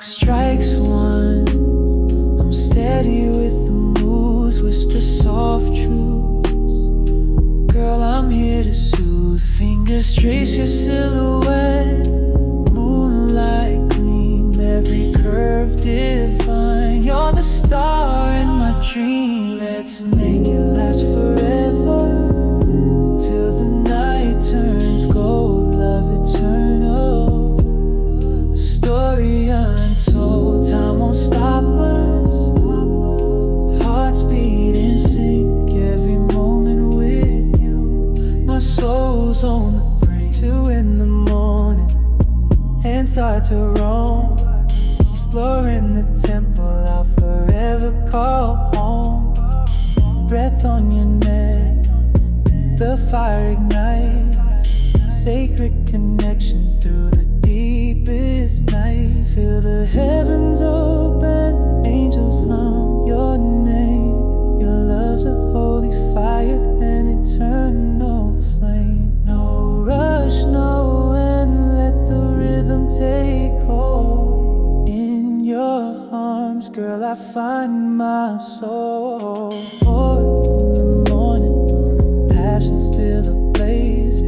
strikes one. I'm steady with the moves, whisper soft truth. Girl, I'm here to soothe. Fingers trace your silhouette. Moonlight gleam, every curve divine. You're the star in my dream. Let's make it last forever, till the night turns gold. Love eternal, a story untold. Time won't stop us, hearts beat in sync. Every moment with you, my soul's on the brink. 2 in the morning, and start to roam, exploring the temple I'll forever call home. Breath on your neck, the fire ignites, sacred connection through the deepest night. Feel the heavens open, angels hum your name. Your love's a holy fire, an eternal flame. No rush, no end, let the rhythm take hold. In your arms, girl, I find my soul. 4 in the morning, passion still ablaze.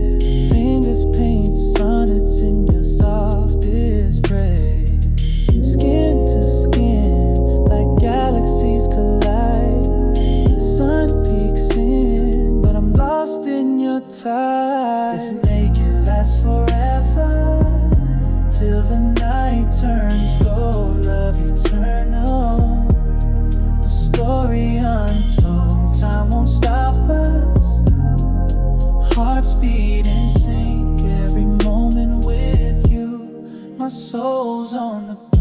Fingers paint sonnets in your softest praise. Skin to skin, like galaxies collide. Sun peeks in, but I'm lost in your tide. Let's make it last forever, till the night turns gold. Love eternal, the story untold. Time won't stop us, hearts beat in sync. Every moment with you, my soul's on the